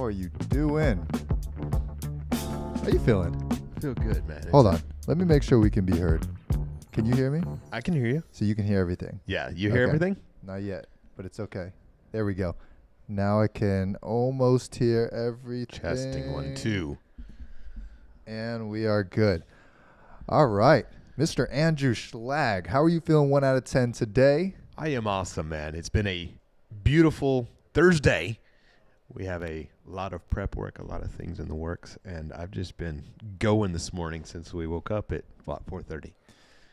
are you doing? How you feeling? I feel good, man. Hold on. Let me make sure we can be heard. Can you hear me? I can hear you. So you can hear everything? Yeah, you hear Okay. everything? Not yet, but it's okay. There we go. Now I can almost hear everything. Testing 1, 2. And we are good. All right. Mr. Andrew Schlag, how are you feeling 1 out of 10 today? I am awesome, man. It's been a beautiful Thursday. We have a lot of prep work, a lot of things in the works, and I've just been going this morning since we woke up at 4:30.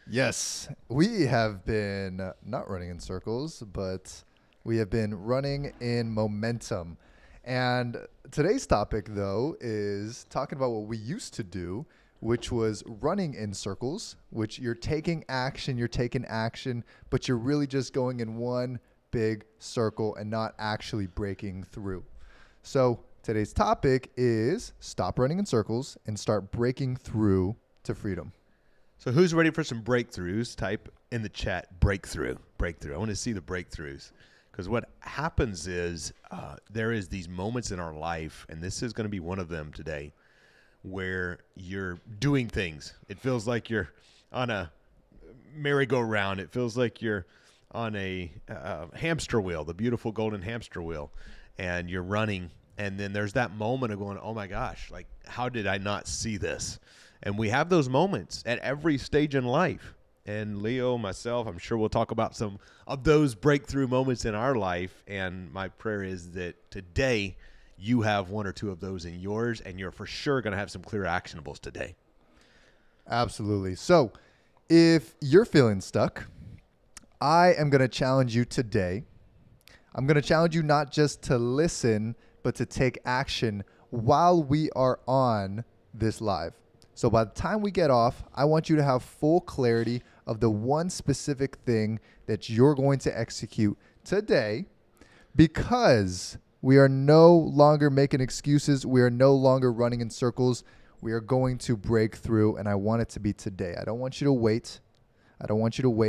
Yes, we have been not running in circles, but we have been running in momentum. And today's topic, though, is talking about what we used to do, which was running in circles, which you're taking action, but you're really just going in one big circle and not actually breaking through. So today's topic is stop running in circles and start breaking through to freedom. So who's ready for some breakthroughs? Type in the chat, breakthrough. I want to see the breakthroughs. Because what happens is there is these moments in our life, and this is going to be one of them today, where you're doing things. It feels like you're on a merry-go-round. It feels like you're on a hamster wheel, the beautiful golden hamster wheel, and you're running. And then there's that moment of going, oh, my gosh, like, how did I not see this? And we have those moments at every stage in life. And Leo, myself, I'm sure we'll talk about some of those breakthrough moments in our life. And my prayer is that today you have one or two of those in yours, and you're for sure going to have some clear actionables today. Absolutely. So if you're feeling stuck, I am going to challenge you today. I'm going to challenge you not just to listen, but to take action while we are on this live. So by the time we get off, I want you to have full clarity of the one specific thing that you're going to execute today, because we are no longer making excuses. We are no longer running in circles. We are going to break through, and I want it to be today. I don't want you to wait.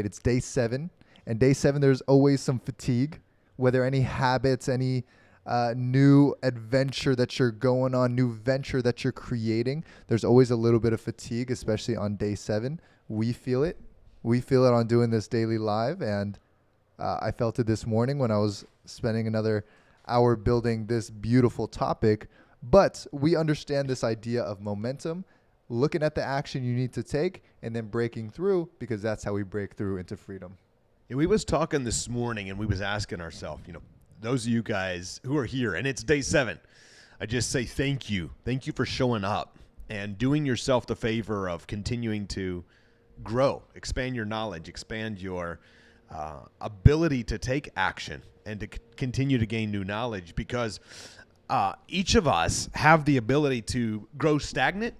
It's day 7, and day 7, there's always some fatigue, whether any habits, any new adventure that you're going on, new venture that you're creating, there's always a little bit of fatigue, especially on day 7. We feel it. We feel it on doing this daily live. And I felt it this morning when I was spending another hour building this beautiful topic. But we understand this idea of momentum, looking at the action you need to take, and then breaking through, because that's how we break through into freedom. Yeah, we was talking this morning, and we was asking ourselves, those of you guys who are here, and it's day 7, I just say thank you. Thank you for showing up and doing yourself the favor of continuing to grow, expand your knowledge, expand your ability to take action and to continue to gain new knowledge, because each of us have the ability to grow stagnant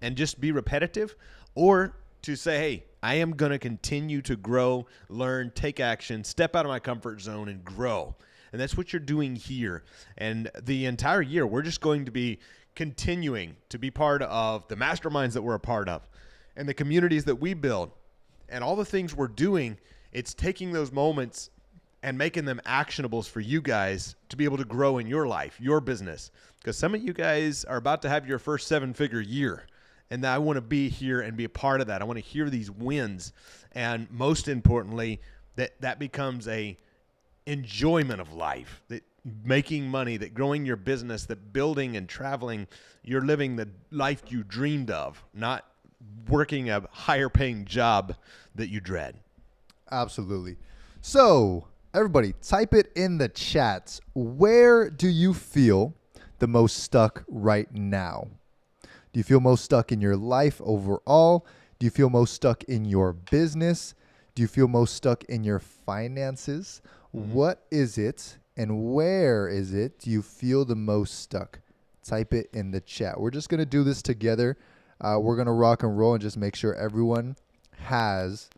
and just be repetitive, or to say, hey, I am going to continue to grow, learn, take action, step out of my comfort zone and grow. And that's what you're doing here. And the entire year, we're just going to be continuing to be part of the masterminds that we're a part of and the communities that we build and all the things we're doing. It's taking those moments and making them actionables for you guys to be able to grow in your life, your business. Because some of you guys are about to have your first 7-figure year. And I want to be here and be a part of that. I want to hear these wins. And most importantly, that becomes a enjoyment of life, that making money, that growing your business, that building and traveling, you're living the life you dreamed of, not working a higher paying job that you dread. Absolutely. So everybody, type it in the chats. Where do you feel the most stuck right now? Do you feel most stuck in your life overall? Do you feel most stuck in your business? Do you feel most stuck in your finances? What is it, and where is it do you feel the most stuck? Type it in the chat. We're just going to do this together. We're going to rock and roll and just make sure everyone has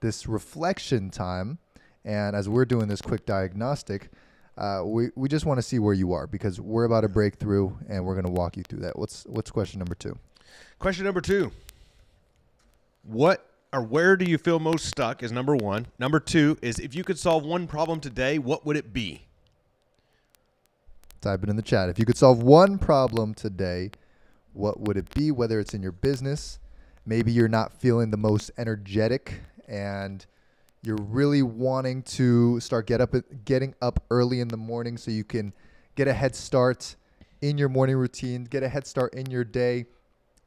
this reflection time. And as we're doing this quick diagnostic, we just want to see where you are, because we're about to break through, and we're going to walk you through that. What's question number 2? Question number 2. Where do you feel most stuck is number 1. Number 2 is, if you could solve one problem today, what would it be? Type it in the chat. If you could solve one problem today, what would it be? Whether it's in your business, maybe you're not feeling the most energetic and you're really wanting to start getting up early in the morning so you can get a head start in your morning routine, get a head start in your day.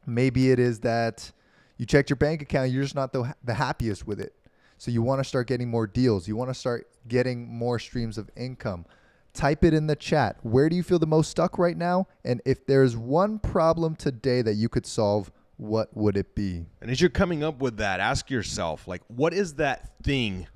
Maybe it is that you checked your bank account, you're just not the happiest with it. So you want to start getting more deals. You want to start getting more streams of income. Type it in the chat. Where do you feel the most stuck right now? And if there's one problem today that you could solve, what would it be? And as you're coming up with that, ask yourself, like, what is that thing?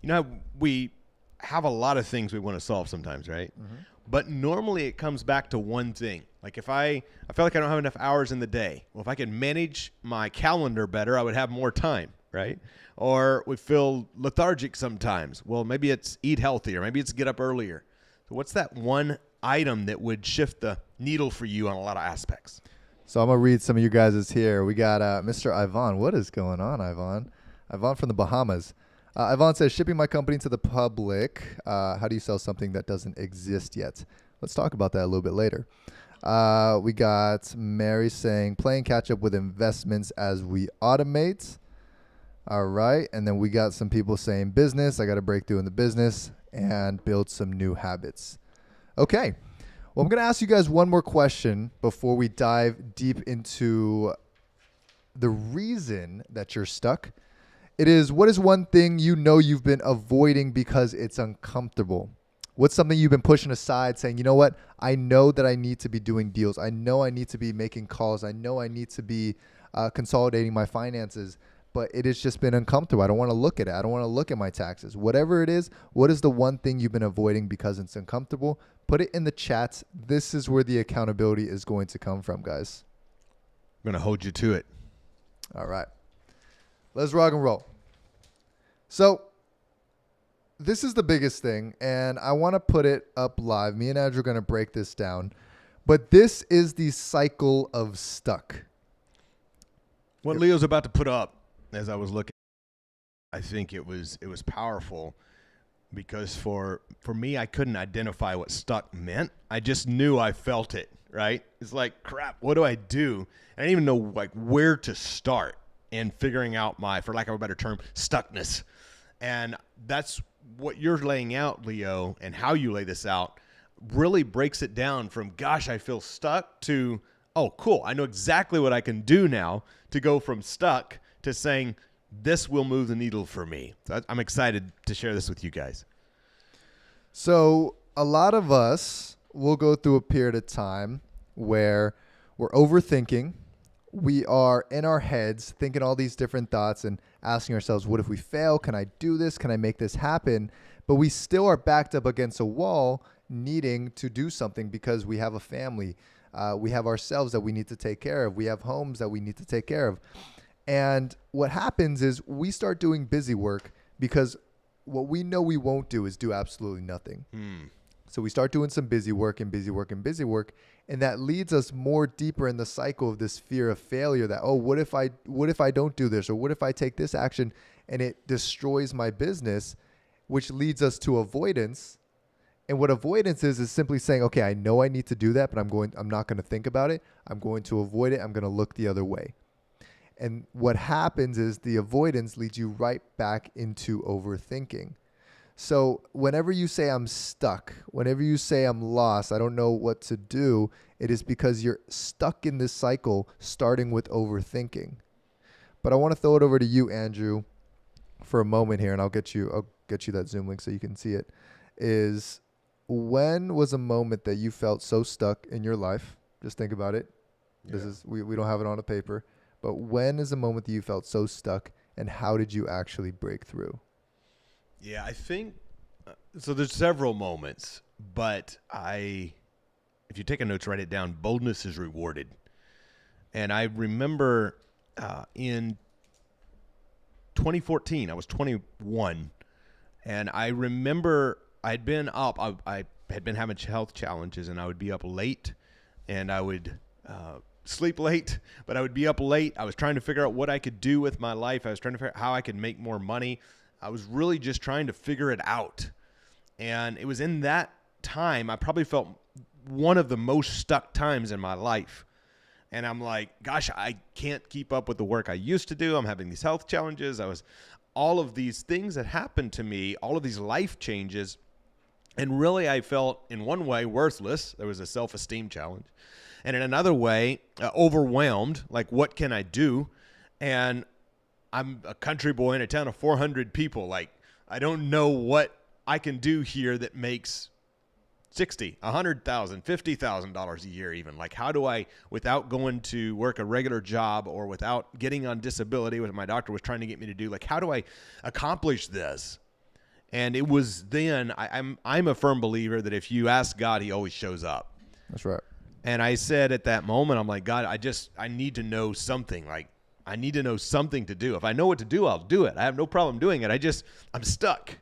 You know, how we have a lot of things we want to solve sometimes, right? Mm-hmm. But normally it comes back to one thing. Like if I feel like I don't have enough hours in the day. Well, if I could manage my calendar better, I would have more time, right? Or we feel lethargic sometimes. Well, maybe it's eat healthy, or maybe it's get up earlier. So what's that one item that would shift the needle for you on a lot of aspects? So I'm going to read some of you guys' here. We got Mr. Ivan. What is going on, Ivan? Ivan from the Bahamas. Ivan says, shipping my company to the public. How do you sell something that doesn't exist yet? Let's talk about that a little bit later. We got Mary saying, playing catch up with investments as we automate. All right. And then we got some people saying business. I got to break through in the business and build some new habits. Okay. Well, I'm going to ask you guys one more question before we dive deep into the reason that you're stuck. It is, what is one thing you know you've been avoiding because it's uncomfortable? What's something you've been pushing aside saying, you know what? I know that I need to be doing deals. I know I need to be making calls. I know I need to be consolidating my finances, but it has just been uncomfortable. I don't want to look at it. I don't want to look at my taxes. Whatever it is, what is the one thing you've been avoiding because it's uncomfortable? Put it in the chats. This is where the accountability is going to come from, guys. I'm going to hold you to it. All right. Let's rock and roll. So this is the biggest thing, and I want to put it up live. Me and Andrew are going to break this down. But this is the cycle of stuck. What Leo's about to put up, as I was looking, I think it was powerful because for me, I couldn't identify what stuck meant. I just knew I felt it, right? It's like, crap, what do I do? I didn't even know like where to start in figuring out my, for lack of a better term, stuckness. And that's what you're laying out, Leo, and how you lay this out really breaks it down from, gosh, I feel stuck to, oh, cool, I know exactly what I can do now to go from stuck to saying, this will move the needle for me. So I'm excited to share this with you guys. So a lot of us will go through a period of time where we're overthinking. We are in our heads thinking all these different thoughts and asking ourselves, what if we fail? Can I do this? Can I make this happen? But we still are backed up against a wall needing to do something because we have a family. We have ourselves that we need to take care of. We have homes that we need to take care of. And what happens is we start doing busy work because what we know we won't do is do absolutely nothing. So we start doing some busy work and busy work and busy work. And that leads us more deeper in the cycle of this fear of failure that, oh, what if I don't do this? Or what if I take this action and it destroys my business, which leads us to avoidance. And what avoidance is simply saying, okay, I know I need to do that, but I'm not going to think about it. I'm going to avoid it. I'm going to look the other way. And what happens is the avoidance leads you right back into overthinking. So whenever you say I'm stuck, whenever you say I'm lost, I don't know what to do, it is because you're stuck in this cycle starting with overthinking. But I want to throw it over to you, Andrew, for a moment here, and I'll get you that Zoom link so you can see it. Is when was a moment that you felt so stuck in your life? Just think about it. Yeah. This is we don't have it on a paper. But when is a moment that you felt so stuck, and how did you actually break through? Yeah, I think so. There's several moments, but if you take a note, write it down. Boldness is rewarded. And I remember in 2014, I was 21, and I remember I'd been up. I had been having health challenges, and I would be up late, and I would sleep late, but I would be up late. I was trying to figure out what I could do with my life. I was trying to figure out how I could make more money. I was really just trying to figure it out. And it was in that time I probably felt one of the most stuck times in my life. And I'm like, gosh, I can't keep up with the work I used to do. I'm having these health challenges. All of these things that happened to me, all of these life changes. And really, I felt in one way worthless. There was a self-esteem challenge. And in another way, overwhelmed. Like, what can I do? And I'm a country boy in a town of 400 people. Like, I don't know what I can do here that makes $60,000, $100,000, $50,000 a year even. Like, how do I, without going to work a regular job or without getting on disability, what my doctor was trying to get me to do, like, how do I accomplish this? And it was then, I'm a firm believer that if you ask God, he always shows up. That's right. And I said at that moment, I'm like, God, I need to know something. Like, I need to know something to do. If I know what to do, I'll do it. I have no problem doing it. I'm stuck.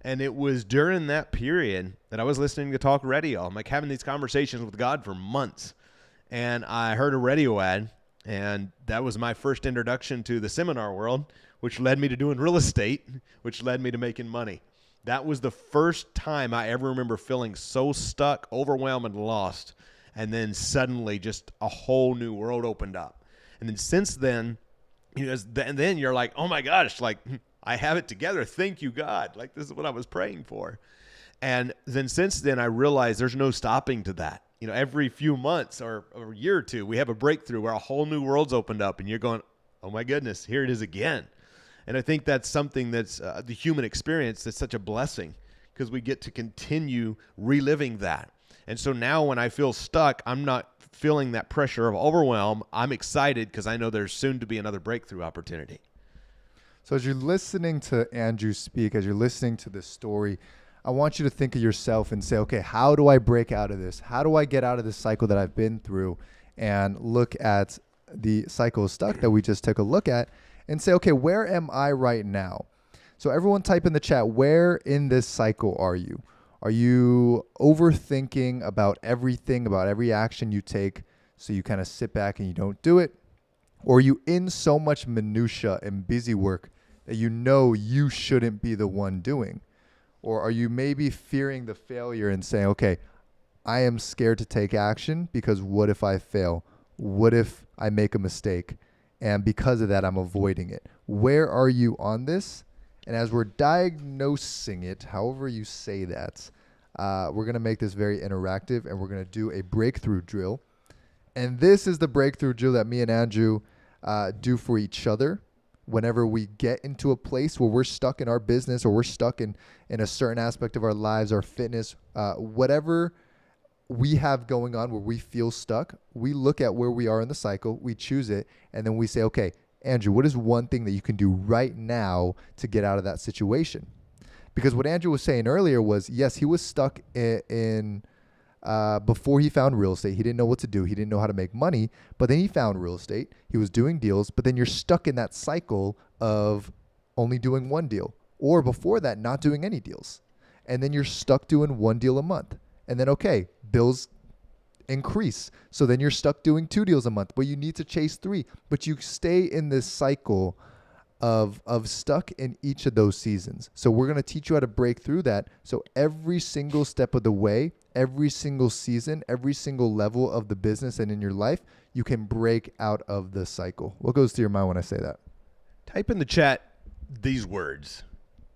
And it was during that period that I was listening to talk radio. I'm like having these conversations with God for months. And I heard a radio ad, and that was my first introduction to the seminar world, which led me to doing real estate, which led me to making money. That was the first time I ever remember feeling so stuck, overwhelmed, and lost. And then suddenly just a whole new world opened up. And then since then, and then you're like, oh my gosh, like I have it together. Thank you, God. Like this is what I was praying for. And then since then, I realized there's no stopping to that. Every few months or a year or two, we have a breakthrough where a whole new world's opened up and you're going, oh my goodness, here it is again. And I think that's something that's the human experience that's such a blessing because we get to continue reliving that. And so now when I feel stuck, I'm not feeling that pressure of overwhelm. I'm excited because I know there's soon to be another breakthrough opportunity. So as you're listening to Andrew speak, as you're listening to this story, I want you to think of yourself and say, okay, how do I break out of this? How do I get out of this cycle that I've been through? And look at the cycle of stuck that we just took a look at and say, okay, where am I right now? So everyone type in the chat, where in this cycle are you? Are you overthinking about everything, about every action you take, so you kind of sit back and you don't do it? Or are you in so much minutia and busy work that you shouldn't be the one doing? Or are you maybe fearing the failure and saying, okay, I am scared to take action because what if I fail? What if I make a mistake? And because of that, I'm avoiding it. Where are you on this? And as we're diagnosing it, however you say that, we're going to make this very interactive and we're going to do a breakthrough drill. And this is the breakthrough drill that me and Andrew do for each other whenever we get into a place where we're stuck in our business or we're stuck in a certain aspect of our lives, our fitness, whatever we have going on where we feel stuck. We look at where we are in the cycle, we choose it, and then we say, okay, Andrew, what is one thing that you can do right now to get out of that situation? Because what Andrew was saying earlier was, yes, he was stuck in before he found real estate. He didn't know what to do. He didn't know how to make money, but then he found real estate. He was doing deals, but then you're stuck in that cycle of only doing one deal, or before that, not doing any deals. And then you're stuck doing one deal a month. And then, okay, bills increase. So then you're stuck doing 2 deals a month, but you need to chase 3. But you stay in this cycle of stuck in each of those seasons. So we're going to teach you how to break through that. So every single step of the way, every single season, every single level of the business and in your life, you can break out of the cycle. What goes through your mind when I say that? Type in the chat these words.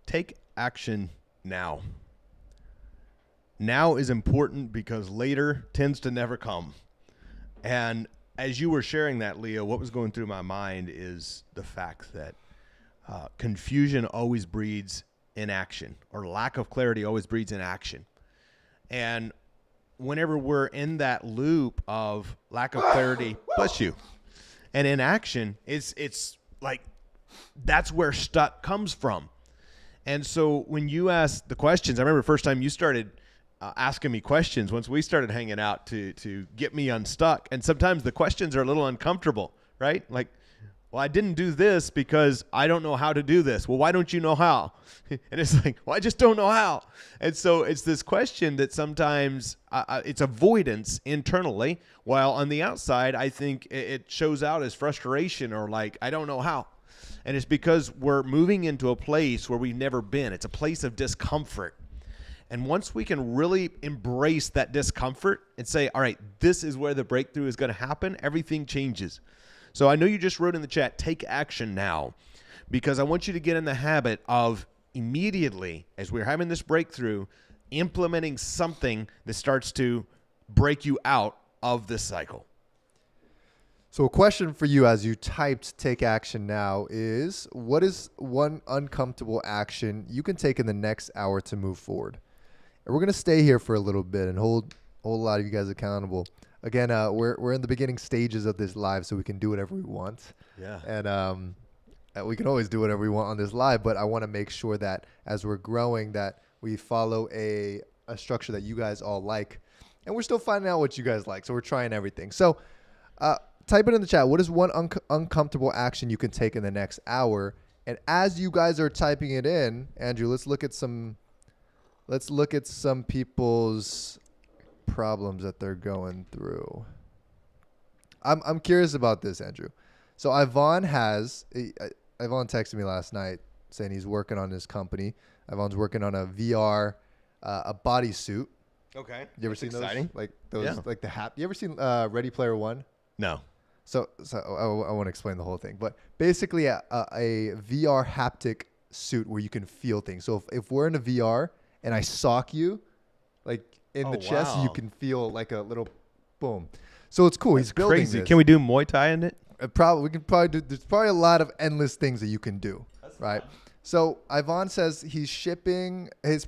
Take action now. Now is important because later tends to never come. And as you were sharing that, Leo, what was going through my mind is the fact that confusion always breeds inaction, or lack of clarity always breeds inaction. And whenever we're in that loop of lack of clarity, bless you, and inaction, it's like that's where stuck comes from. And so when you ask the questions, I remember the first time you started asking me questions once we started hanging out to get me unstuck. And sometimes the questions are a little uncomfortable, right? Like, well, I didn't do this because I don't know how to do this. Well, why don't you know how? And it's like, well, I just don't know how. And so it's this question that sometimes it's avoidance internally, while on the outside, I think it shows out as frustration or like, I don't know how. And it's because we're moving into a place where we've never been. It's a place of discomfort. And once we can really embrace that discomfort and say, all right, this is where the breakthrough is going to happen, everything changes. So I know you just wrote in the chat, take action now, because I want you to get in the habit of immediately, as we're having this breakthrough, implementing something that starts to break you out of this cycle. So a question for you as you typed take action now is, what is one uncomfortable action you can take in the next hour to move forward? And we're going to stay here for a little bit and hold a lot of you guys accountable. Again, we're in the beginning stages of this live, so we can do whatever we want. Yeah. And we can always do whatever we want on this live, but I want to make sure that as we're growing that we follow a structure that you guys all like. And we're still finding out what you guys like, so we're trying everything. So type it in the chat. What is one uncomfortable action you can take in the next hour? And as you guys are typing it in, Andrew, let's look at some people's problems that they're going through. I'm curious about this, Andrew. So Ivan texted me last night saying he's working on his company. Ivan's working on a VR, a bodysuit. Okay. You ever seen exciting. those? Like those, Yeah. like the hat. You ever seen Ready Player One? No. So I won't explain the whole thing, but basically a VR haptic suit where you can feel things. So if we're in a VR and I sock you, like in the chest, you wow. can feel like a little boom. So it's cool. He's building Crazy. this. Can we do Muay Thai in it? We can probably do. There's probably a lot of endless things that you can do, right? fun. So Ivan says he's shipping. His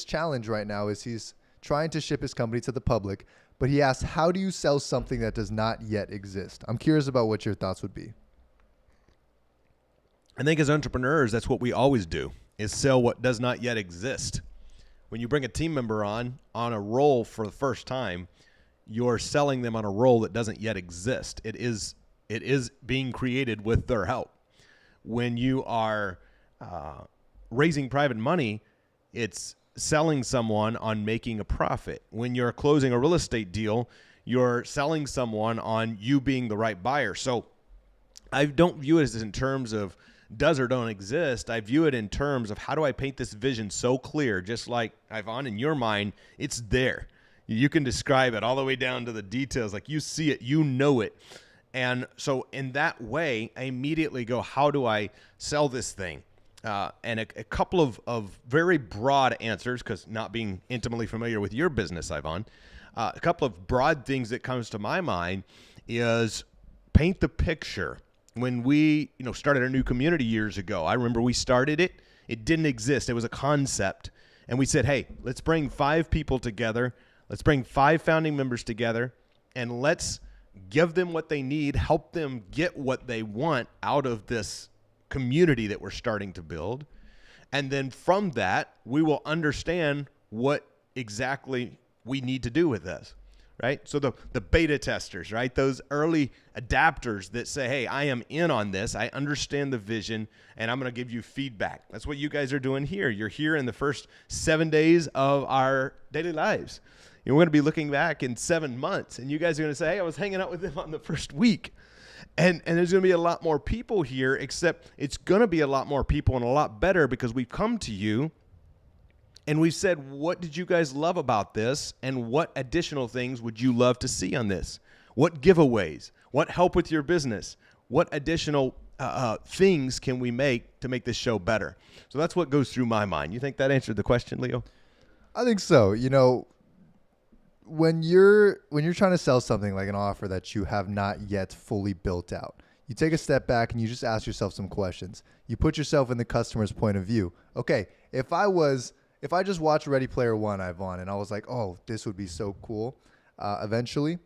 challenge right now is he's trying to ship his company to the public, but he asks, how do you sell something that does not yet exist? I'm curious about what your thoughts would be. I think as entrepreneurs, that's what we always do, is sell what does not yet exist. When you bring a team member on a role for the first time, you're selling them on a role that doesn't yet exist. It is being created with their help. When you are raising private money, it's selling someone on making a profit. When you're closing a real estate deal, you're selling someone on you being the right buyer. So I don't view it as in terms of does or don't exist. I view it in terms of how do I paint this vision so clear, just like Ivan, in your mind, it's there. You can describe it all the way down to the details. Like you see it, you know it. And so in that way, I immediately go, how do I sell this thing? And a couple of very broad answers, because not being intimately familiar with your business, Ivan, a couple of broad things that comes to my mind is paint the picture. When we started our new community years ago, I remember we started it. It didn't exist. It was a concept. And we said, hey, let's bring 5 people together. Let's bring 5 founding members together, and let's give them what they need, help them get what they want out of this community that we're starting to build. And then from that, we will understand what exactly we need to do with this, right? So the beta testers, right? Those early adapters that say, hey, I am in on this. I understand the vision, and I'm going to give you feedback. That's what you guys are doing here. You're here in the first 7 days of our daily lives. We're going to be looking back in 7 months, and you guys are going to say, hey, I was hanging out with them on the first week. And there's going to be a lot more people here, except it's going to be a lot more people and a lot better because we've come to you and we've said, what did you guys love about this? And what additional things would you love to see on this? What giveaways? What help with your business? What additional things can we make to make this show better? So that's what goes through my mind. You think that answered the question, Leo? I think so. When you're trying to sell something like an offer that you have not yet fully built out, you take a step back and you just ask yourself some questions. You put yourself in the customer's point of view. Okay, if I just watched Ready Player One, Ivan, and I was like, oh, this would be so cool eventually,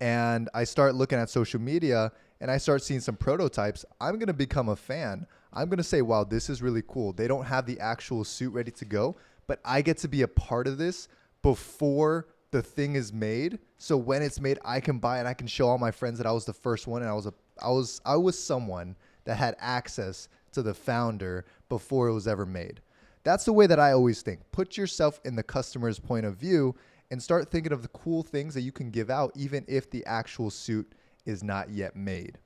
and I start looking at social media and I start seeing some prototypes, I'm going to become a fan. I'm going to say, wow, this is really cool. They don't have the actual suit ready to go, but I get to be a part of this before the thing is made. So when it's made, I can buy it. I can show all my friends that I was the first one, and I was someone that had access to the founder before it was ever made. That's the way that I always think. Put yourself in the customer's point of view and start thinking of the cool things that you can give out, even if the actual suit is not yet made.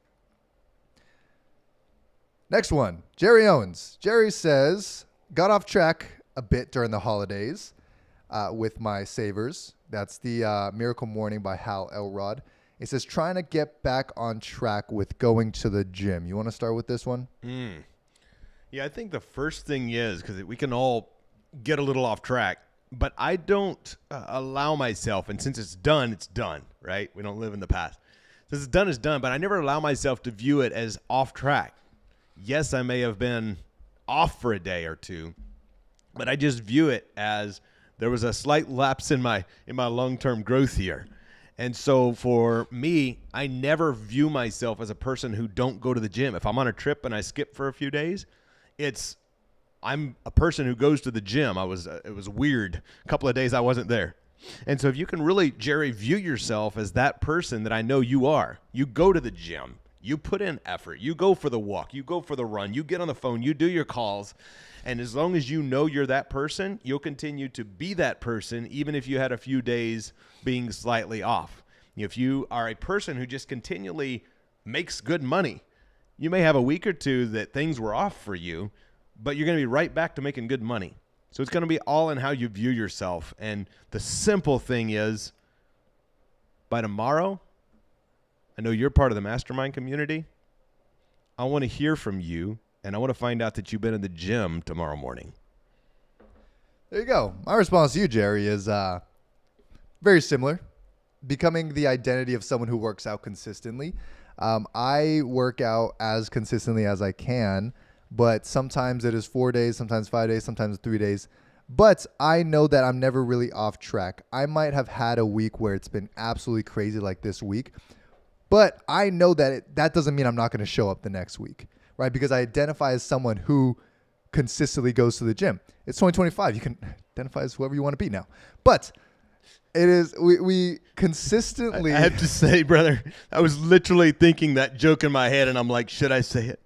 Next one, Jerry Owens. Jerry says, got off track a bit during the holidays. with my savers. That's the Miracle Morning by Hal Elrod. It says, trying to get back on track with going to the gym. You want to start with this one? Yeah, I think the first thing is, because we can all get a little off track, but I don't allow myself, and since it's done, right? We don't live in the past. Since it's done, but I never allow myself to view it as off track. Yes, I may have been off for a day or two, but I just view it as there was a slight lapse in my long-term growth here. And so for me, I never view myself as a person who don't go to the gym. If I'm on a trip and I skip for a few days, I'm a person who goes to the gym. It was weird. A couple of days I wasn't there. And so if you can really, Jerry, view yourself as that person that I know you are, you go to the gym, you put in effort, you go for the walk, you go for the run, you get on the phone, you do your calls. And as long as you know you're that person, you'll continue to be that person, even if you had a few days being slightly off. If you are a person who just continually makes good money, you may have a week or two that things were off for you, but you're going to be right back to making good money. So it's going to be all in how you view yourself. And the simple thing is, by tomorrow, I know you're part of the mastermind community. I want to hear from you, and I want to find out that you've been in the gym tomorrow morning. There you go. My response to you, Jerry, is very similar. Becoming the identity of someone who works out consistently. I work out as consistently as I can, but sometimes it is 4 days, sometimes 5 days, sometimes 3 days. But I know that I'm never really off track. I might have had a week where it's been absolutely crazy like this week, but I know that that doesn't mean I'm not going to show up the next week, right? Because I identify as someone who consistently goes to the gym. It's 2025. You can identify as whoever you want to be now. But it is, we consistently... I have to say, brother, I was literally thinking that joke in my head, and I'm like, should I say it?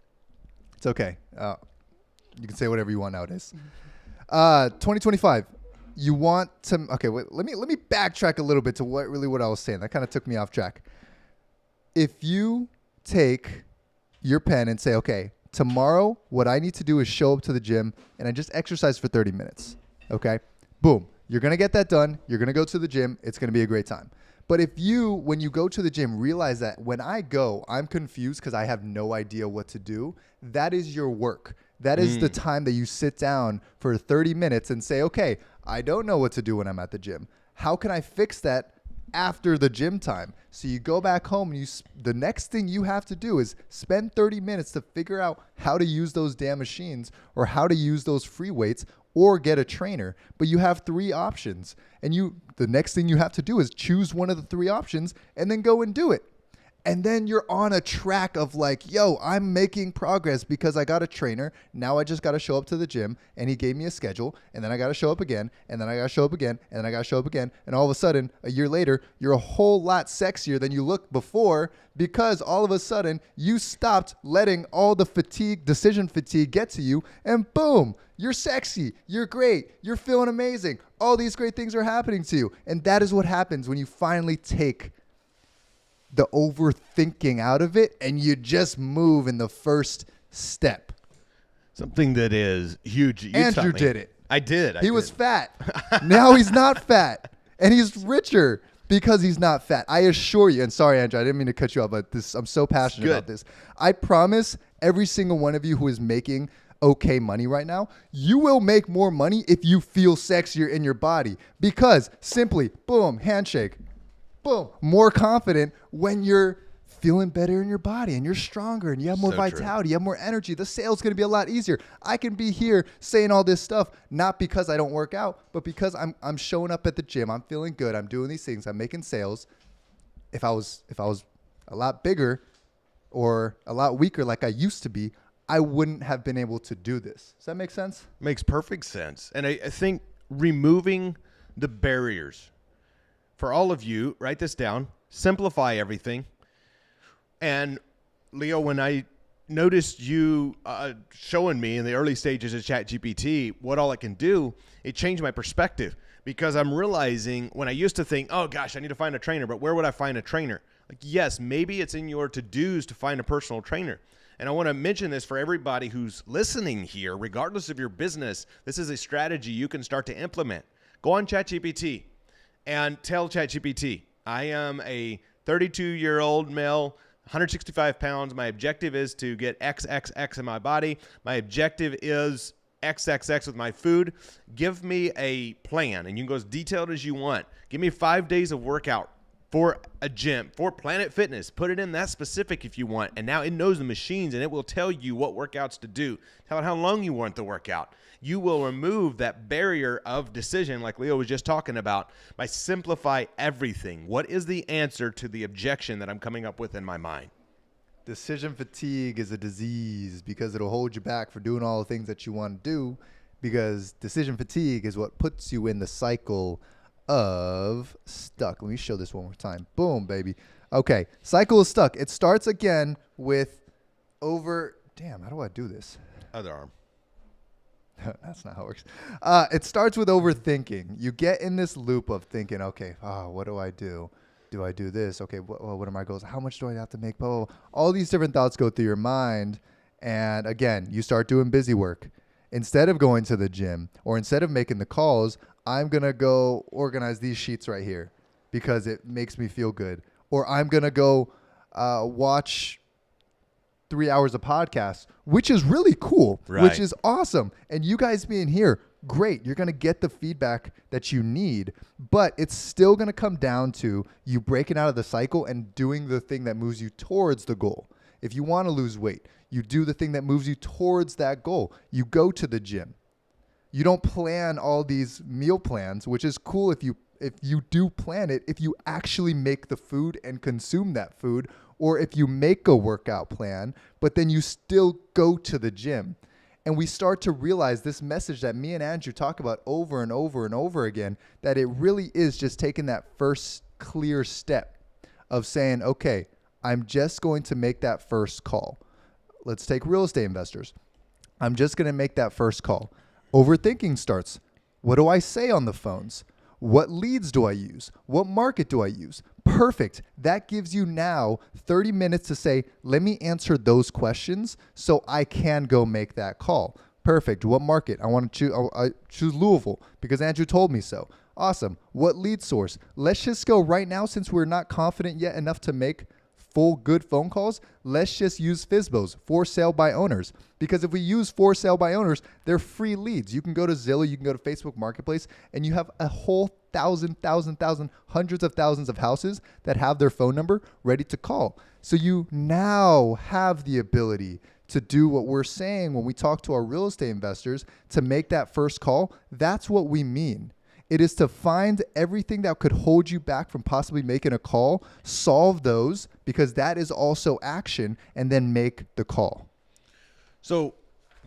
It's okay. You can say whatever you want nowadays. 2025. You want to... Okay, wait, let me backtrack a little bit to what I was saying. That kind of took me off track. If you take your pen and say, okay, tomorrow what I need to do is show up to the gym and I just exercise for 30 minutes. Okay? Boom. You're going to get that done. You're going to go to the gym. It's going to be a great time. But if you, when you go to the gym, realize that when I go, I'm confused because I have no idea what to do, that is your work. That is the time that you sit down for 30 minutes and say, okay, I don't know what to do when I'm at the gym. How can I fix that after the gym time? So you go back home and the next thing you have to do is spend 30 minutes to figure out how to use those damn machines or how to use those free weights or get a trainer. But you have 3 options, and the next thing you have to do is choose one of the 3 options and then go and do it. And then you're on a track of like, yo, I'm making progress because I got a trainer. Now I just got to show up to the gym, and he gave me a schedule, and then I got to show up again, and then I got to show up again, and then I got to show up again. And all of a sudden, a year later, you're a whole lot sexier than you looked before because all of a sudden you stopped letting all the decision fatigue get to you, and boom, you're sexy, you're great, you're feeling amazing. All these great things are happening to you. And that is what happens when you finally take the overthinking out of it and you just move in the first step. Something that is huge. Andrew did it. I did. He was fat. Now he's not fat. And he's richer because he's not fat. I assure you, and sorry, Andrew, I didn't mean to cut you off, but I'm so passionate about this. I promise every single one of you who is making okay money right now, you will make more money if you feel sexier in your body, because simply, boom, handshake, boom, more confident when you're feeling better in your body and you're stronger and you have more vitality, you have more energy. The sale's going to be a lot easier. I can be here saying all this stuff, not because I don't work out, but because I'm showing up at the gym. I'm feeling good. I'm doing these things. I'm making sales. If I was a lot bigger or a lot weaker like I used to be, I wouldn't have been able to do this. Does that make sense? Makes perfect sense. And I think removing the barriers for all of you, write this down, simplify everything. And Leo, when I noticed you showing me in the early stages of ChatGPT what all it can do, it changed my perspective, because I'm realizing when I used to think, oh gosh, I need to find a trainer, but where would I find a trainer? Like, yes, maybe it's in your to-dos to find a personal trainer. And I want to mention this for everybody who's listening here, regardless of your business. This is a strategy you can start to implement. Go on ChatGPT and tell ChatGPT, I am a 32-year-old male, 165 pounds. My objective is to get XXX in my body. My objective is XXX with my food. Give me a plan, and you can go as detailed as you want. Give me 5 days of workout for a gym, for Planet Fitness. Put it in that specific if you want. And now it knows the machines, and it will tell you what workouts to do. Tell it how long you want the workout. You will remove that barrier of decision like Leo was just talking about by simplify everything. What is the answer to the objection that I'm coming up with in my mind? Decision fatigue is a disease because it'll hold you back for doing all the things that you want to do, because decision fatigue is what puts you in the cycle of stuck. Let me show this one more time. Boom, baby. Okay, cycle of stuck. It starts again with damn, how do I do this? Other arm. That's not how it works. It starts with overthinking. You get in this loop of thinking, okay, what do I do? Do I do this? Okay, what are my goals? How much do I have to make? Blah, blah, blah. All these different thoughts go through your mind. And again, you start doing busy work. Instead of going to the gym or instead of making the calls, I'm going to go organize these sheets right here because it makes me feel good. Or I'm going to go watch 3 hours of podcasts, which is really cool, right, which is awesome. And you guys being here, great. You're going to get the feedback that you need, but it's still going to come down to you breaking out of the cycle and doing the thing that moves you towards the goal. If you want to lose weight, you do the thing that moves you towards that goal. You go to the gym. You don't plan all these meal plans, which is cool if you do plan it, if you actually make the food and consume that food, or if you make a workout plan, but then you still go to the gym. And we start to realize this message that me and Andrew talk about over and over and over again, that it really is just taking that first clear step of saying, okay, I'm just going to make that first call. Let's take real estate investors. I'm just going to make that first call. Overthinking starts. What do I say on the phones? What leads do I use? What market do I use? Perfect. That gives you now 30 minutes to say, let me answer those questions so I can go make that call. Perfect. What market? I want to choose Louisville because Andrew told me so. Awesome. What lead source? Let's just go right now, since we're not confident yet enough to make full good phone calls. Let's just use FSBOs, for sale by owners. Because if we use for sale by owners, they're free leads. You can go to Zillow, you can go to Facebook Marketplace, and you have a whole hundreds of thousands of houses that have their phone number ready to call. So you now have the ability to do what we're saying when we talk to our real estate investors, to make that first call. That's what we mean. It is to find everything that could hold you back from possibly making a call, solve those, because that is also action, and then make the call. So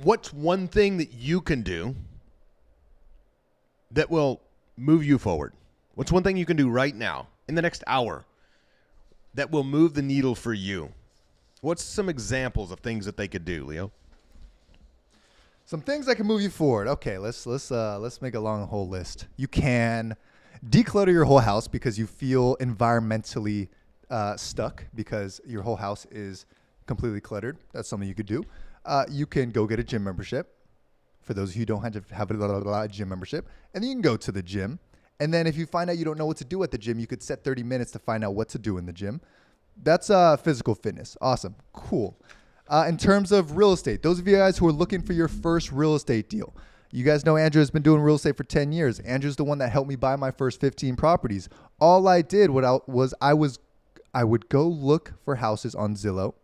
what's one thing that you can do that will move you forward? What's one thing you can do right now in the next hour that will move the needle for you? What's some examples of things that they could do, Leo? Some things that can move you forward. Okay, let's make a long whole list. You can declutter your whole house because you feel environmentally stuck because your whole house is completely cluttered. That's something you could do. You can go get a gym membership. For those of you who don't have a gym membership, and then you can go to the gym. And then if you find out you don't know what to do at the gym, you could set 30 minutes to find out what to do in the gym. That's physical fitness. Awesome. Cool. In terms of real estate, those of you guys who are looking for your first real estate deal, you guys know Andrew has been doing real estate for 10 years. Andrew's the one that helped me buy my first 15 properties. All I did was I would go look for houses on Zillow,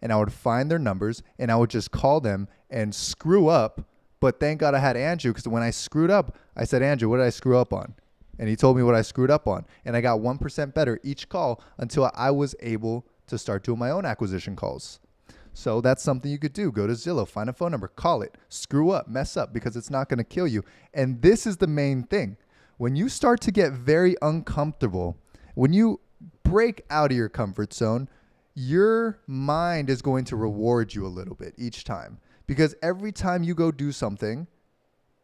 and I would find their numbers, and I would just call them and screw up. But thank God I had Andrew, because when I screwed up, I said, Andrew, what did I screw up on? And he told me what I screwed up on. And I got 1% better each call until I was able to start doing my own acquisition calls. So that's something you could do. Go to Zillow, find a phone number, call it, screw up, mess up, because it's not going to kill you. And this is the main thing. When you start to get very uncomfortable, when you break out of your comfort zone, your mind is going to reward you a little bit each time. Because every time you go do something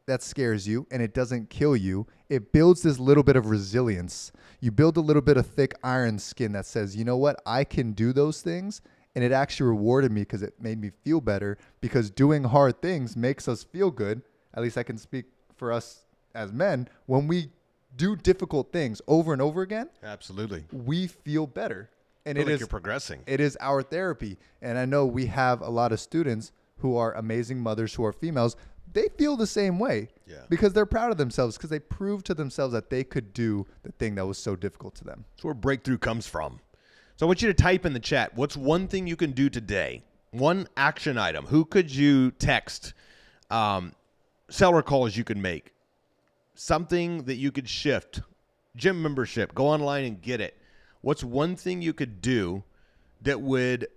that scares you and it doesn't kill you, it builds this little bit of resilience. You build a little bit of thick iron skin that says, you know what, I can do those things. And it actually rewarded me because it made me feel better, because doing hard things makes us feel good. At least I can speak for us as men, when we do difficult things over and over again, Absolutely. we feel better. And Feel it like is you're progressing. it is our therapy. And I know we have a lot of students who are amazing mothers who are females. They feel the same way because they're proud of themselves because they proved to themselves that they could do the thing that was so difficult to them. That's where breakthrough comes from. So I want you to type in the chat, what's one thing you can do today? One action item. Who could you text? Seller calls you could make. Something that you could shift. Gym membership. Go online and get it. What's one thing you could do that would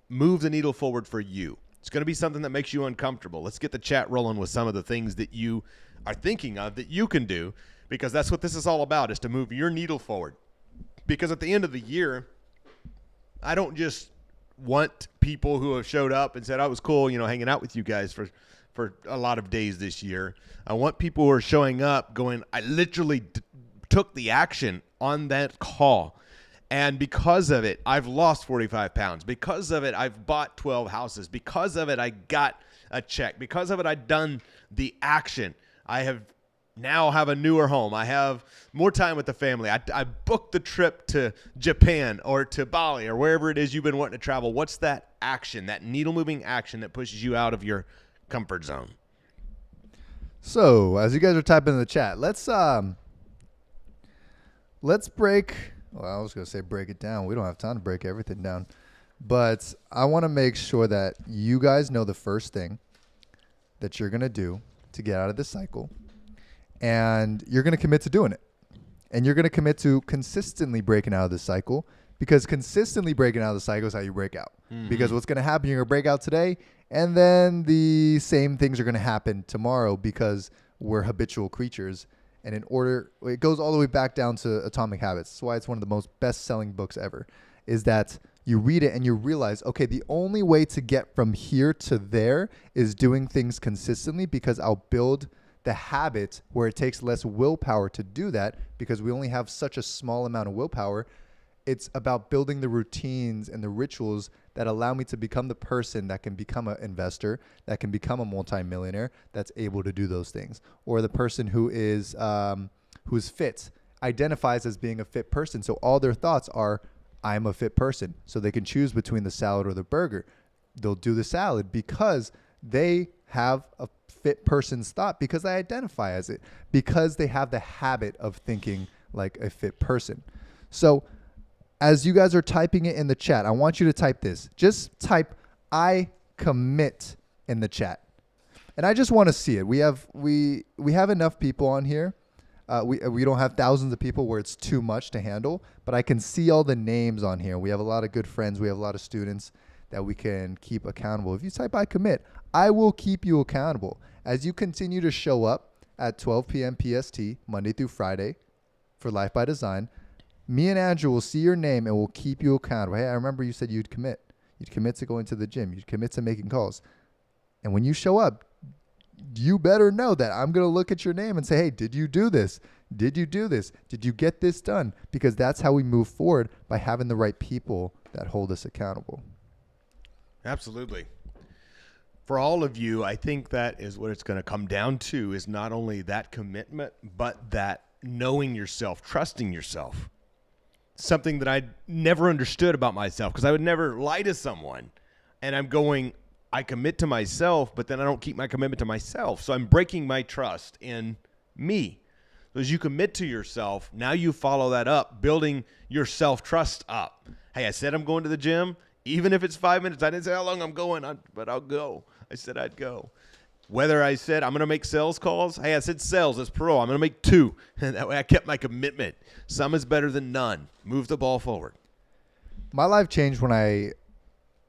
move the needle forward for you? It's going to be something that makes you uncomfortable. Let's get the chat rolling with some of the things that you are thinking of that you can do, because that's what this is all about, is to move your needle forward. Because at the end of the year, I don't just want people who have showed up and said, "Oh, it was cool, hanging out with you guys for a lot of days this year." I want people who are showing up going, "I literally took the action on that call. And because of it, I've lost 45 pounds. Because of it, I've bought 12 houses. Because of it, I got a check. Because of it, I've done the action. I now have a newer home. I have more time with the family. I booked the trip to Japan or to Bali or wherever it is you've been wanting to travel." What's that action, that needle-moving action that pushes you out of your comfort zone? So as you guys are typing in the chat, let's break. Well, I was going to say break it down. We don't have time to break everything down. But I want to make sure that you guys know the first thing that you're going to do to get out of this cycle. And you're going to commit to doing it. And you're going to commit to consistently breaking out of this cycle, because consistently breaking out of the cycle is how you break out. Mm-hmm. Because what's going to happen, you're going to break out today, and then the same things are going to happen tomorrow, because we're habitual creatures. And it goes all the way back down to Atomic Habits. That's why it's one of the most best-selling books ever, is that you read it and you realize, okay, the only way to get from here to there is doing things consistently, because I'll build the habit where it takes less willpower to do that, because we only have such a small amount of willpower. It's about building the routines and the rituals that allow me to become the person that can become an investor, that can become a multimillionaire, that's able to do those things. Or the person who's fit, identifies as being a fit person. So all their thoughts are, I'm a fit person. So they can choose between the salad or the burger. They'll do the salad because they have a fit person's thought, because they identify as it, because they have the habit of thinking like a fit person. So as you guys are typing it in the chat, I want you to type this. Just type "I commit" in the chat. And I just want to see it. We have enough people on here. We don't have thousands of people where it's too much to handle, but I can see all the names on here. We have a lot of good friends. We have a lot of students that we can keep accountable. If you type "I commit," I will keep you accountable. As you continue to show up at 12 p.m. PST, Monday through Friday, for Life by Design, me and Andrew will see your name and we'll keep you accountable. Hey, I remember you said you'd commit. You'd commit to going to the gym. You'd commit to making calls. And when you show up, you better know that I'm going to look at your name and say, hey, did you do this? Did you do this? Did you get this done? Because that's how we move forward, by having the right people that hold us accountable. Absolutely. For all of you, I think that is what it's going to come down to, is not only that commitment, but that knowing yourself, trusting yourself. Something that I never understood about myself, because I would never lie to someone. And I'm going, I commit to myself, but then I don't keep my commitment to myself. So I'm breaking my trust in me. So as you commit to yourself, now you follow that up, building your self-trust up. Hey, I said I'm going to the gym. Even if it's 5 minutes, I didn't say how long I'm going, but I'll go. I said I'd go. Whether I said I'm going to make sales calls. Hey, I said sales. That's pro. I'm going to make 2. And that way I kept my commitment. Some is better than none. Move the ball forward. My life changed when I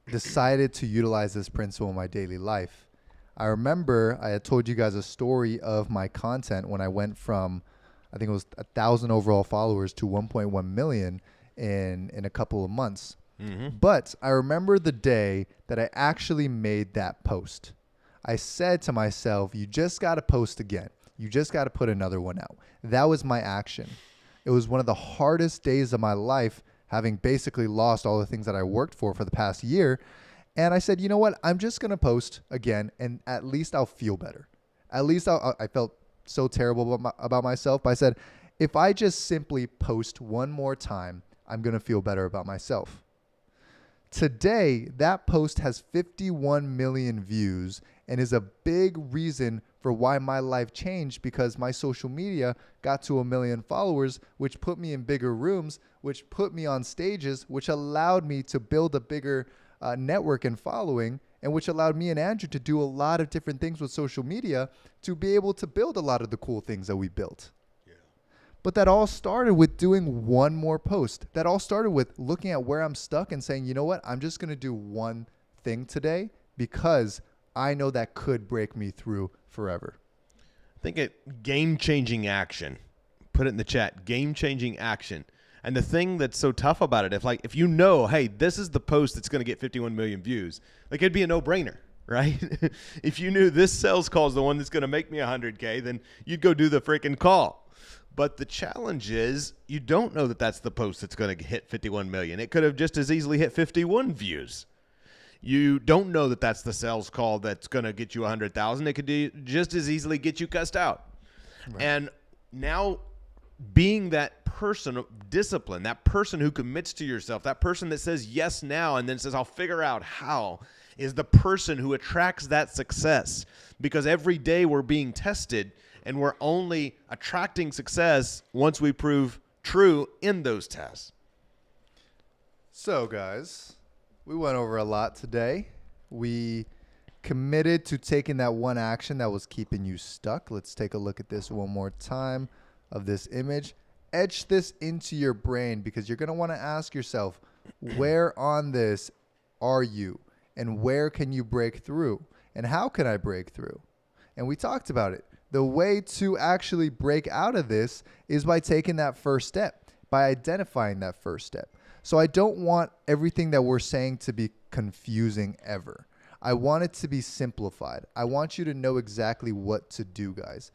decided to utilize this principle in my daily life. I remember I had told you guys a story of my content when I went from, I think it was 1,000 overall followers to 1.1 million in a couple of months. Mm-hmm. But I remember the day that I actually made that post. I said to myself, you just got to post again. You just got to put another one out. That was my action. It was one of the hardest days of my life, having basically lost all the things that I worked for the past year. And I said, you know what? I'm just going to post again, and at least I'll feel better. At least I felt so terrible about myself. But I said, if I just simply post one more time, I'm going to feel better about myself. Today, that post has 51 million views and is a big reason for why my life changed, because my social media got to 1 million followers, which put me in bigger rooms, which put me on stages, which allowed me to build a bigger network and following, and which allowed me and Andrew to do a lot of different things with social media to be able to build a lot of the cool things that we built. But that all started with doing one more post. That all started with looking at where I'm stuck and saying, you know what? I'm just going to do one thing today because I know that could break me through forever. Think it game-changing action. Put it in the chat. Game-changing action. And the thing that's so tough about it, if you know, hey, this is the post that's going to get 51 million views, like it'd be a no-brainer, right? If you knew this sales call is the one that's going to make me 100K, then you'd go do the freaking call. But the challenge is you don't know that that's the post that's going to hit 51 million. It could have just as easily hit 51 views. You don't know that that's the sales call that's going to get you 100,000. It could just as easily get you cussed out. Right. And now being that person of discipline, that person who commits to yourself, that person that says yes now and then says, I'll figure out how, is the person who attracts that success. Because every day we're being tested, and we're only attracting success once we prove true in those tests. So, guys, we went over a lot today. We committed to taking that one action that was keeping you stuck. Let's take a look at this one more time of this image. Etch this into your brain, because you're going to want to ask yourself, where on this are you? And where can you break through? And how can I break through? And we talked about it. The way to actually break out of this is by taking that first step, by identifying that first step. So I don't want everything that we're saying to be confusing ever. I want it to be simplified. I want you to know exactly what to do, guys.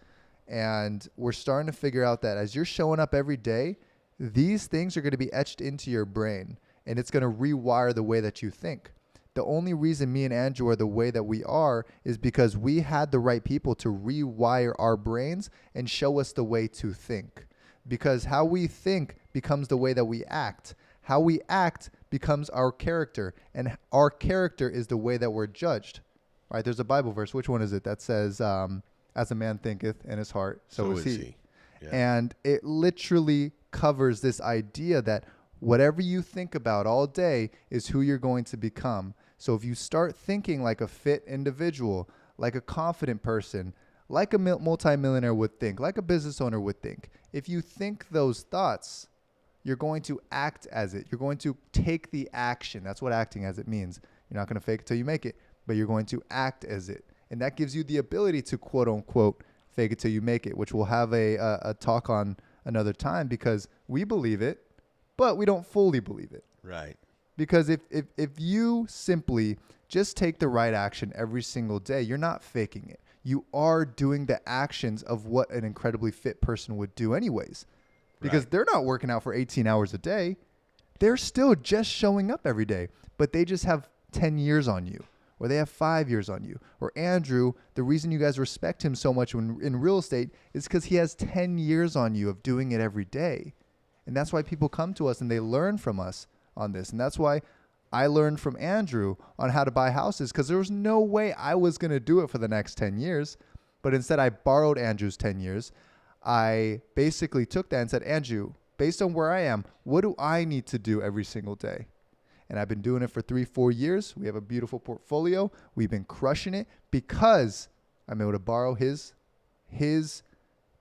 And we're starting to figure out that as you're showing up every day, these things are going to be etched into your brain, and it's going to rewire the way that you think. The only reason me and Andrew are the way that we are is because we had the right people to rewire our brains and show us the way to think. Because how we think becomes the way that we act. How we act becomes our character, and our character is the way that we're judged. Right? There's a Bible verse. Which one is it that says, as a man thinketh in his heart, so is he. Yeah. And it literally covers this idea that whatever you think about all day is who you're going to become. So if you start thinking like a fit individual, like a confident person, like a multimillionaire would think, like a business owner would think, if you think those thoughts, you're going to act as it. You're going to take the action. That's what acting as it means. You're not going to fake it till you make it, but you're going to act as it. And that gives you the ability to, quote unquote, fake it till you make it, which we'll have a talk on another time, because we believe it, but we don't fully believe it. Right. Because if you simply just take the right action every single day, you're not faking it. You are doing the actions of what an incredibly fit person would do anyways. Because they're not working out for 18 hours a day. They're still just showing up every day. But they just have 10 years on you. Or they have 5 years on you. Or Andrew, the reason you guys respect him so much in real estate is because he has 10 years on you of doing it every day. And that's why people come to us and they learn from us on this. And that's why I learned from Andrew on how to buy houses, because there was no way I was going to do it for the next 10 years. But instead, I borrowed Andrew's 10 years. I basically took that and said, Andrew, based on where I am, what do I need to do every single day? And I've been doing it for 3-4 years. We have a beautiful portfolio. We've been crushing it because I'm able to borrow his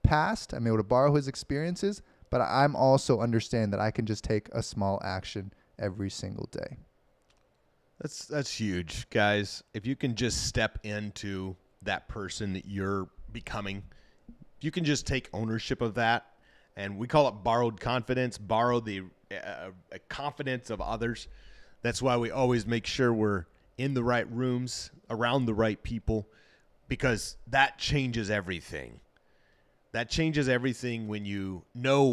past. I'm able to borrow his experiences. But I'm also understand that I can just take a small action every single day. That's huge, guys. If you can just step into that person that you're becoming, you can just take ownership of that. And we call it borrowed confidence, borrow the confidence of others. That's why we always make sure we're in the right rooms, around the right people, because that changes everything. That changes everything when you know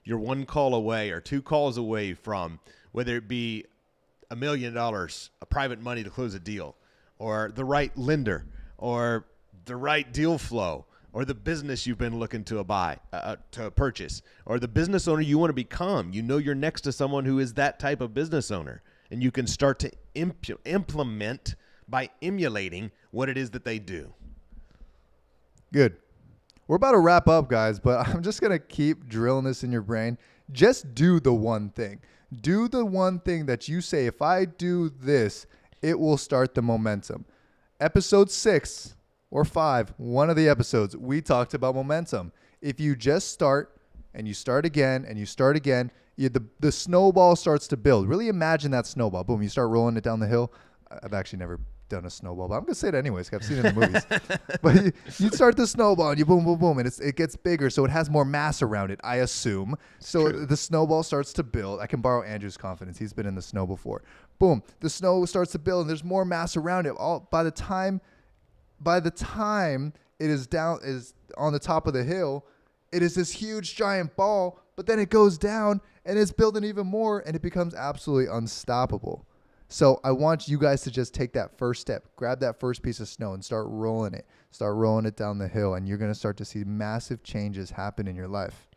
you're one call away or 2 calls away from, whether it be $1 million, a private money to close a deal, or the right lender, or the right deal flow, or the business you've been looking to to purchase, or the business owner you want to become. You know you're next to someone who is that type of business owner, and you can start to implement by emulating what it is that they do. Good. We're about to wrap up, guys, but I'm just going to keep drilling this in your brain. Just do the one thing. Do the one thing that you say, if I do this, it will start the momentum. Episode 6 or 5, one of the episodes, we talked about momentum. If you just start and you start again and you start again, the snowball starts to build. Really imagine that snowball. Boom, you start rolling it down the hill. I've actually never done a snowball, but I'm going to say it anyways because I've seen it in the movies. But you start the snowball and you boom, boom, boom, and it gets bigger, so it has more mass around it, I assume. So the snowball starts to build. I can borrow Andrew's confidence. He's been in the snow before. Boom, the snow starts to build, and there's more mass around it. By the time it is on the top of the hill, it is this huge giant ball, but then it goes down, and it's building even more, and it becomes absolutely unstoppable. So I want you guys to just take that first step, grab that first piece of snow and start rolling it. Start rolling it down the hill, and you're going to start to see massive changes happen in your life.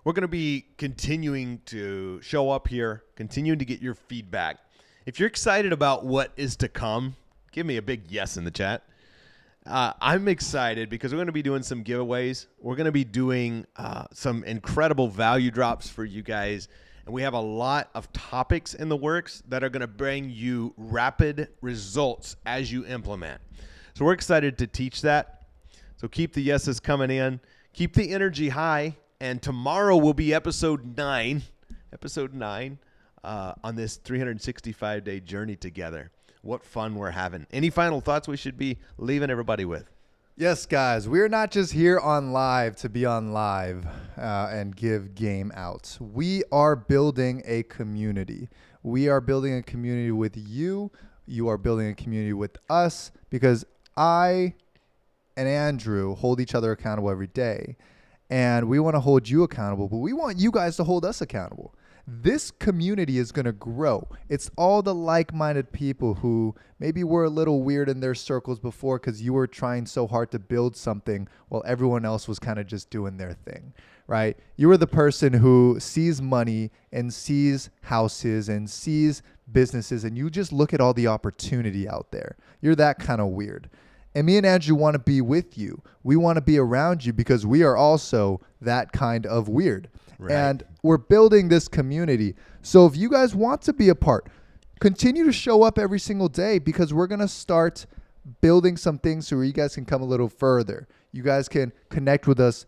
We're going to be continuing to show up here, continuing to get your feedback. If you're excited about what is to come, give me a big yes in the chat. I'm excited because we're going to be doing some giveaways. We're going to be doing some incredible value drops for you guys. And we have a lot of topics in the works that are going to bring you rapid results as you implement. So we're excited to teach that. So keep the yeses coming in. Keep the energy high. And tomorrow will be episode 9 on this 365-day journey together. What fun we're having. Any final thoughts we should be leaving everybody with? Yes, guys, we're not just here on live to be on live and give game outs. We are building a community. We are building a community with you. You are building a community with us because I and Andrew hold each other accountable every day. And we want to hold you accountable, but we want you guys to hold us accountable. This community is going to grow. It's all the like-minded people who maybe were a little weird in their circles before because you were trying so hard to build something while everyone else was kind of just doing their thing, right? You were the person who sees money and sees houses and sees businesses, and you just look at all the opportunity out there. You're that kind of weird. And me and Andrew want to be with you. We want to be around you because we are also that kind of weird. Right. And we're building this community. So if you guys want to be a part, continue to show up every single day because we're going to start building some things so you guys can come a little further. You guys can connect with us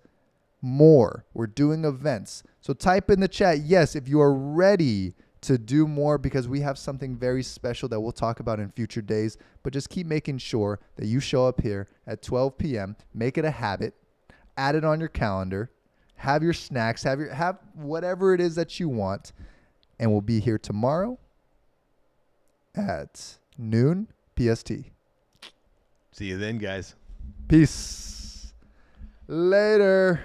more. We're doing events. So type in the chat, yes, if you are ready to do more because we have something very special that we'll talk about in future days. But just keep making sure that you show up here at 12 p.m. Make it a habit. Add it on your calendar. Have your snacks. Have whatever it is that you want. And we'll be here tomorrow at noon PST. See you then, guys. Peace. Later.